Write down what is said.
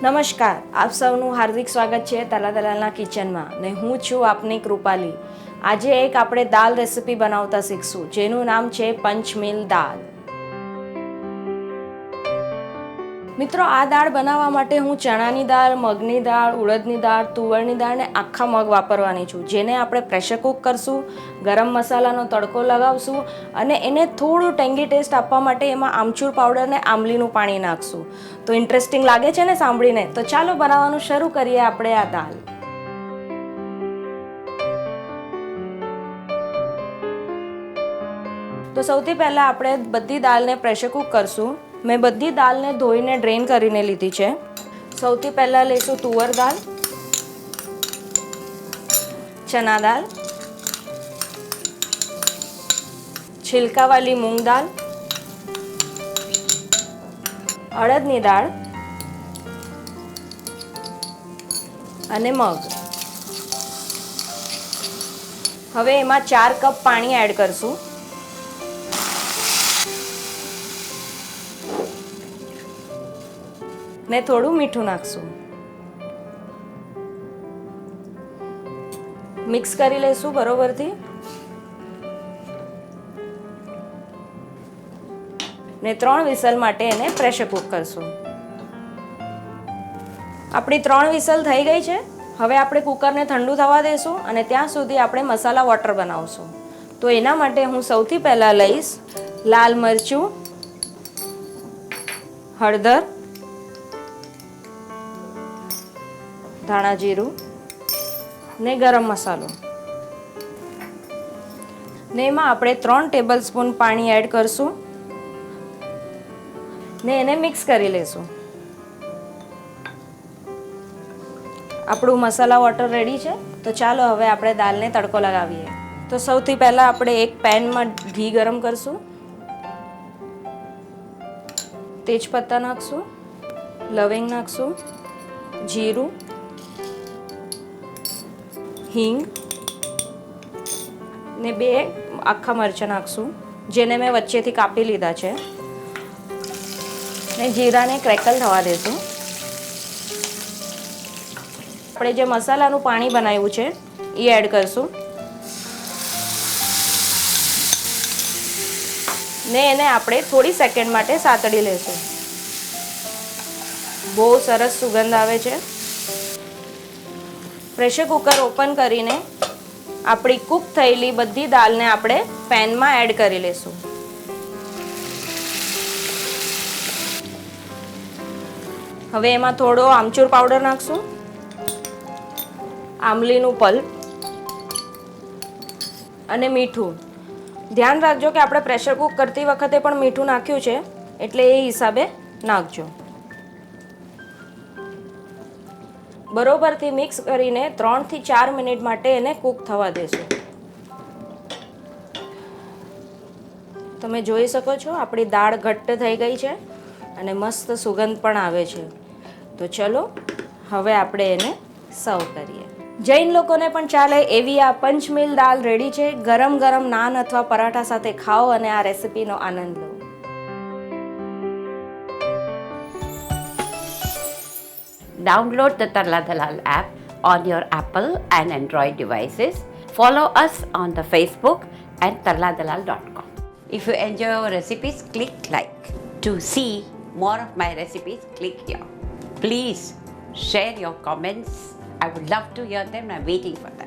નમસ્કાર, આપ સૌનું હાર્દિક સ્વાગત છે તલા દલાલના કિચનમાં ને હું છું આપની કૃપાલી. આજે એક આપણે દાલ રેસીપી બનાવતા શીખશું જેનું નામ છે પંચમેલ દાલ. મિત્રો, આ દાળ બનાવવા માટે હું ચણાની દાળ, મગની દાળ, ઉડદની દાળ, તુવરની દાળ ને આખા મગ વાપરવાની છું, જેને આપણે પ્રેશર કુક કરશું, ગરમ મસાલાનો તડકો લગાવશું અને એને થોડું ટેંગી ટેસ્ટ આપવા માટે એમાં આમચૂર પાવડર ને આંબલીનું પાણી નાખશું. તો ઇન્ટરેસ્ટિંગ લાગે છે ને સાંભળીને? તો ચાલો બનાવવાનું શરૂ કરીએ આપણે આ દાળ. તો સૌથી પહેલાં આપણે બધી દાળને પ્રેશર કુક કરશું. મેં બધી દાળને ધોઈને ડ્રેન કરીને લીધી છે. સૌથી પહેલાં લઈશું તુવર દાળ, ચના દાળ, छिलकावाली मूंग दाल, અડદની દાળ અને મગ. હવે એમાં 4 કપ પાણી એડ કરશું. ને થોડું મીઠું નાખશું. મિક્સ કરી લઈશું બરોબરથી. ને 3 વિસલ માટે એને પ્રેશર કુક કરશું. આપણી 3 વિસલ થઈ ગઈ છે. હવે આપણે કુકરને ઠંડુ થવા દઈશું અને ત્યાં સુધી આપણે મસાલા વોટર બનાવશું. તો એના માટે હું સૌથી પહેલાં લઈશ લાલ મરચું, હળદર, ધાણા જીરું ને ગરમ મસાલો. ને એમાં આપણે 3 ટેબલ સ્પૂન પાણી એડ કરશું ને એને મિક્સ કરી લેશું. આપણું મસાલા વોટર રેડી છે. તો ચાલો હવે આપણે દાળને તડકો લગાવીએ. તો સૌથી પહેલાં આપણે એક પેનમાં ઘી ગરમ કરશું. તેજપત્તા નાખશું, લવિંગ નાખશું, જીરું, હિંગ ને 2 આખા મરચાં નાખશું, જેને મેં વચ્ચેથી કાપી લીધા છે. ને જીરાને ક્રેકલ થવા દેશું. આપણે જે મસાલાનું પાણી બનાવ્યું છે એ એડ કરશું ને એને આપણે થોડી સેકન્ડ માટે સાતડી લેશું. બહુ સરસ સુગંધ આવે છે. પ્રેશર કુકર ઓપન કરીને આપણી કૂક થયેલી બધી દાળને આપણે પેનમાં એડ કરી લેશું. હવે એમાં થોડો આમચૂર પાવડર નાખશું, આંબલીનું પલ્પ અને મીઠું. ધ્યાન રાખજો કે આપણે પ્રેશર કુક કરતી વખતે પણ મીઠું નાખ્યું છે, એટલે એ હિસાબે નાખજો. બરોબરથી મિક્સ કરીને 3 થી 4 મિનિટ માટે એને કૂક થવા દેશું. તમે જોઈ શકો છો આપણી દાળ ઘટ્ટ થઈ ગઈ છે અને મસ્ત સુગંધ પણ આવે છે. તો ચલો હવે આપણે એને સર્વ કરીએ. જૈન લોકોને પણ ચાલે એવી આ પંચમેલ દાલ રેડી છે. ગરમ ગરમ નાન અથવા પરાઠા સાથે ખાઓ અને આ રેસીપીનો આનંદ લો. Download the Tarla Dalal app on your Apple and Android devices. Follow us on the Facebook and tarladalal.com. If you enjoy our recipes, click like. To see more of my recipes, click here. Please share your comments. I would love to hear them. I'm waiting for that.